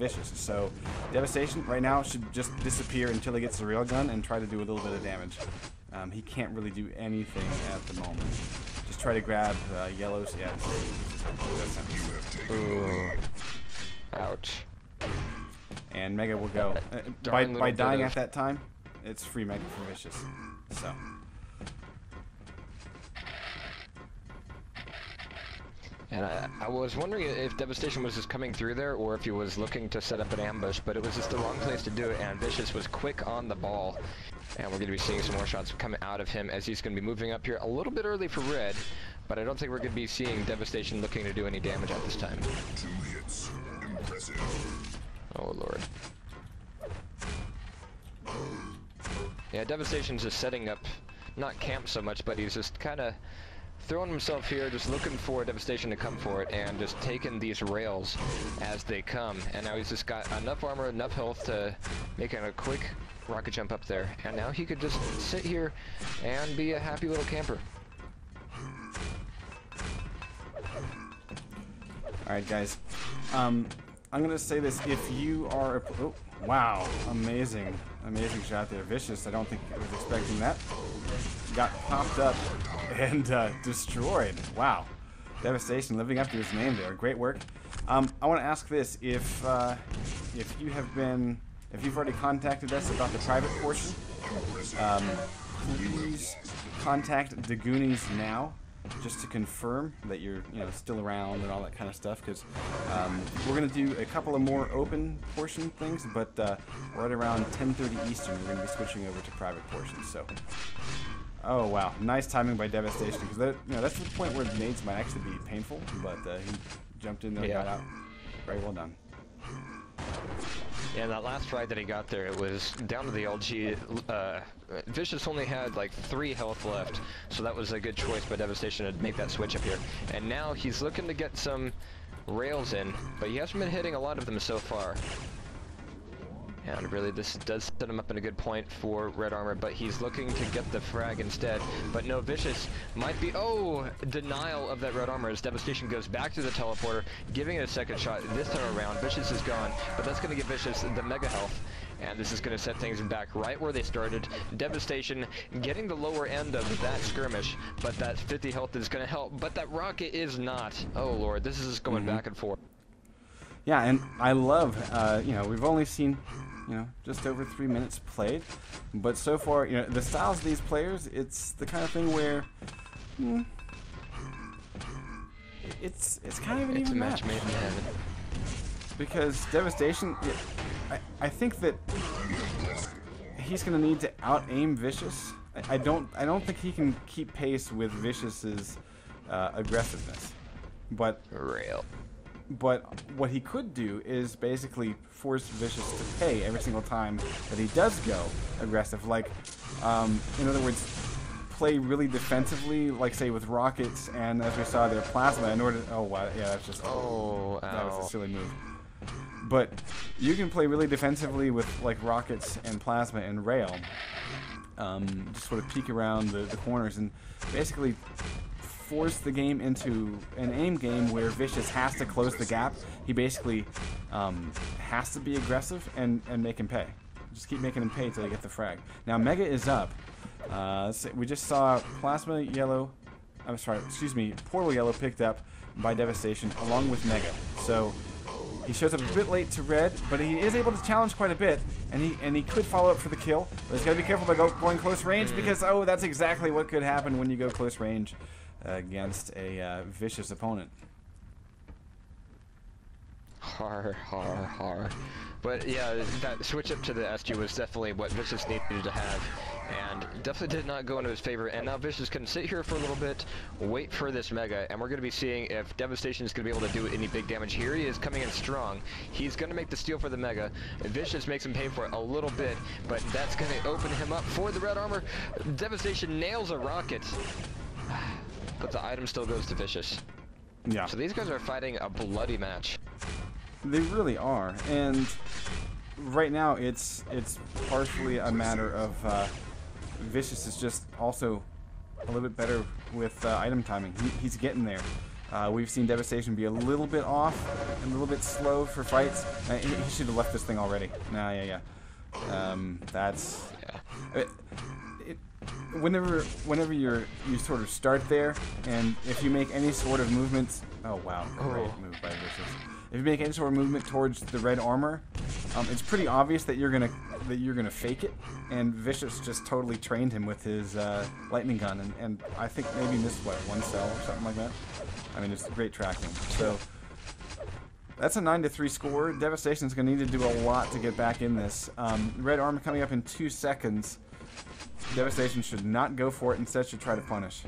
Vicious. So Devastation right now should just disappear until he gets the railgun and try to do a little bit of damage. He can't really do anything at the moment. Just try to grab yellows. Yeah. Ooh. Ouch. And Mega will go. By dying at that time, it's free Mega for Vicious. So. And I was wondering if Devastation was just coming through there or if he was looking to set up an ambush, but it was just the wrong place to do it, and Vicious was quick on the ball. And we're going to be seeing some more shots coming out of him as he's going to be moving up here a little bit early for red, but I don't think we're going to be seeing Devastation looking to do any damage at this time. 2 hits. Impressive. Oh, Lord. Yeah, Devastation's just setting up, not camp so much, but he's just kind of throwing himself here, just looking for Devastation to come for it, and just taking these rails as they come. And now he's just got enough armor, enough health to make a quick rocket jump up there. And now he could just sit here and be a happy little camper. Alright, guys. I'm going to say this. If you are... Oh, wow. Amazing. Amazing shot there. Vicious. I don't think I was expecting that. Got popped up and destroyed. Wow. Devastation living up to his name there. Great work. I want to ask this. If you've already contacted us about the private portion, please contact the Goonies now, just to confirm that you're still around and all that kind of stuff, because we're going to do a couple of more open portion things, but right around 10:30 Eastern we're going to be switching over to private portions. So, oh wow, nice timing by Devastation, because that's the point where the nades might actually be painful, but he jumped in there and got out. Very well done. Yeah, that last frag that he got there, it was down to the LG. Vicious only had like 3 health left, so that was a good choice by Devastation to make that switch up here. And now he's looking to get some rails in, but he hasn't been hitting a lot of them so far. And really, this does set him up in a good point for red armor, but he's looking to get the frag instead. But no, Vicious might be... Oh! Denial of that red armor as Devastation goes back to the teleporter, giving it a second shot. This time around, Vicious is gone, but that's going to give Vicious the mega health. And this is going to set things back right where they started. Devastation getting the lower end of that skirmish, but that 50 health is going to help. But that rocket is not. Oh, Lord, this is just going back and forth. Yeah, and I love, we've only seen... just over 3 minutes played, but so far, the styles of these players, it's the kind of thing where it's kind of an even match. Made in heaven. Because Devastation, I think that he's going to need to out-aim Vicious. I don't think he can keep pace with Vicious's aggressiveness, but what he could do is basically force Vicious to pay every single time that he does go aggressive. Like, in other words, play really defensively, like say with rockets and, as we saw there, plasma. In order, oh wow, yeah, that's just that was a silly move. But you can play really defensively with like rockets and plasma and rail. Just sort of peek around the corners and basically force the game into an aim game where Vicious has to close the gap. He basically has to be aggressive and make him pay. Just keep making him pay until you get the frag. Now Mega is up. We just saw Plasma Yellow, Portal Yellow picked up by Devastation along with Mega. So he shows up a bit late to red, but he is able to challenge quite a bit, and he could follow up for the kill. But he's got to be careful by going close range, because that's exactly what could happen when you go close range against a Vicious opponent. Har. But yeah, that switch up to the SG was definitely what Vicious needed to have, and definitely did not go into his favor. And now Vicious can sit here for a little bit, wait for this Mega, and we're going to be seeing if Devastation is going to be able to do any big damage. Here he is coming in strong. He's going to make the steal for the Mega. Vicious makes him pay for it a little bit, but that's going to open him up for the red armor. Devastation nails a rocket, but the item still goes to Vicious. Yeah. So these guys are fighting a bloody match. They really are, and right now it's partially a matter of Vicious is just also a little bit better with item timing. He's getting there. We've seen Devastation be a little bit off and a little bit slow for fights. He should have left this thing already. Nah, yeah. That's... Whenever you sort of start there, and if you make any sort of movements... Oh, wow. Great move by Vicious. If you make any sort of movement towards the red armor, it's pretty obvious that you're gonna fake it, and Vicious just totally trained him with his lightning gun, and I think maybe missed what, one cell or something like that. I mean, it's great tracking. So that's a 9-3 score. Devastation's gonna need to do a lot to get back in this. Red armor coming up in 2 seconds. Devastation should not go for it. Instead, should try to punish.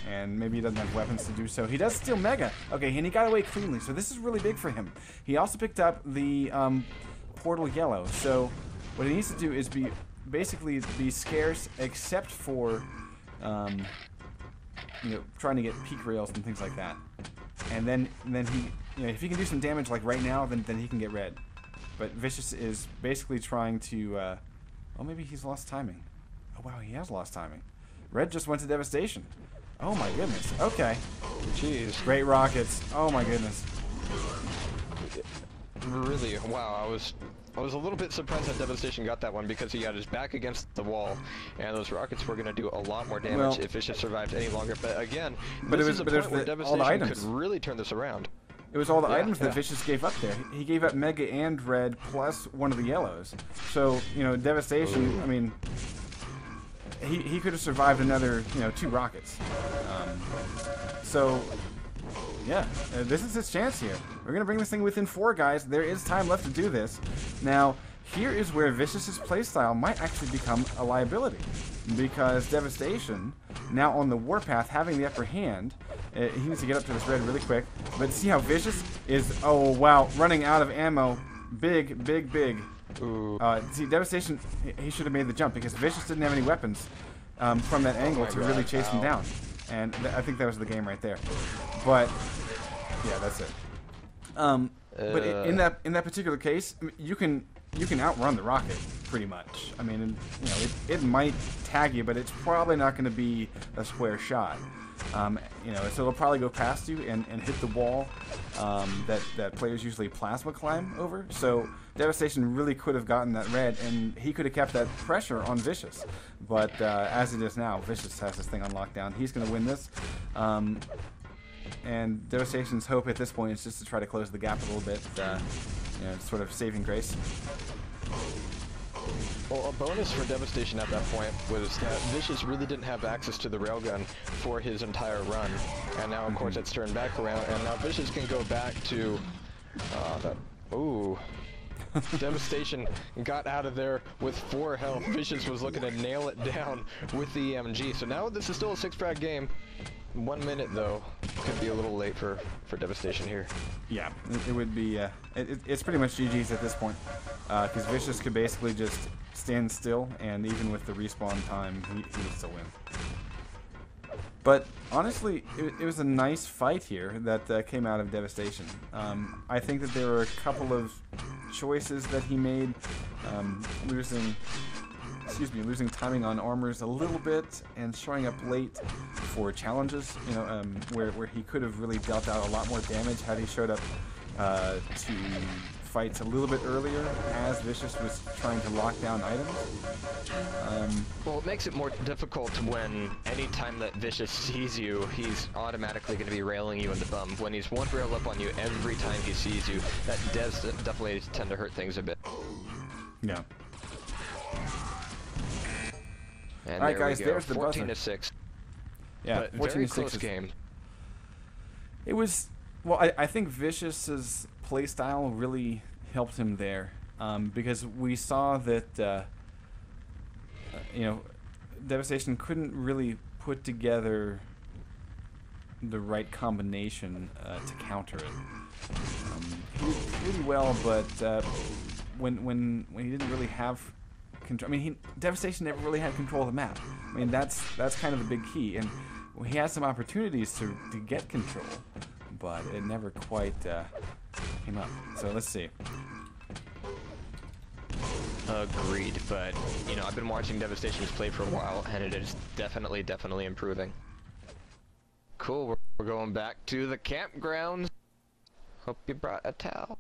And maybe he doesn't have weapons to do so. He does steal Mega. Okay, and he got away cleanly, so this is really big for him. He also picked up the Portal Yellow, so what he needs to do is basically be scarce except for trying to get peak rails and things like that. And then he, if he can do some damage like right now, then he can get red. But Vicious is basically trying to, well, maybe he's lost timing. Oh wow, he has lost timing. Red just went to Devastation. Oh my goodness. Okay. Jeez. Great rockets. Oh my goodness. Really, wow. I was a little bit surprised that Devastation got that one because he had his back against the wall, and those rockets were going to do a lot more damage if Vicious survived any longer. But again, this is a point where Devastation could really turn this around. It was all the items that Vicious gave up there. He gave up Mega and Red plus one of the yellows. So, Devastation, I mean, he could have survived another, 2 rockets. So, yeah, this is his chance here. We're going to bring this thing within 4, guys. There is time left to do this. Now, here is where Vicious's playstyle might actually become a liability. Because Devastation, now on the warpath, having the upper hand, he needs to get up to this red really quick. But see how Vicious is, oh wow, running out of ammo. Big. Ooh. See, Devastation, he should have made the jump because Vicious didn't have any weapons from that angle to really chase him down. And I think that was the game right there. But, yeah, that's it. But in that particular case, you can outrun the rocket pretty much. I mean, it might tag you, but it's probably not going to be a square shot. So it'll probably go past you and hit the wall that players usually plasma climb over. So Devastation really could have gotten that red, and he could have kept that pressure on Vicious. But as it is now, Vicious has this thing on lockdown. He's going to win this. And Devastation's hope at this point is just to try to close the gap a little bit, sort of saving grace. Well, a bonus for Devastation at that point was that Vicious really didn't have access to the railgun for his entire run. And now, of course, it's turned back around, and now Vicious can go back to Devastation got out of there with 4 health. Vicious was looking to nail it down with the EMG. So now this is still a 6-frag game. 1 minute, though. Could be a little late for Devastation here. Yeah, it would be, it's pretty much GG's at this point. Because Vicious could basically just stand still, and even with the respawn time, he would still win. But honestly, it was a nice fight here that came out of Devastation. I think that there were a couple of choices that he made, losing timing on armors a little bit and showing up late for challenges, where he could have really dealt out a lot more damage had he showed up to fights a little bit earlier as Vicious was trying to lock down items. Well, it makes it more difficult when any time that Vicious sees you, he's automatically going to be railing you in the bum. When he's one rail up on you every time he sees you, that does definitely tend to hurt things a bit. Yeah. And all right, guys, there's the 14-6. Yeah, but very close game. It was, well, I think Vicious's playstyle really helped him there, because we saw that, Devastation couldn't really put together the right combination to counter it. He did pretty well, but when he didn't really have control, I mean, Devastation never really had control of the map. I mean, that's kind of the big key, and he had some opportunities to get control, but it never quite came up. So let's see. Agreed, but I've been watching Devastation's play for a while, and it is definitely improving. cool. We're going back to the campground. Hope you brought a towel.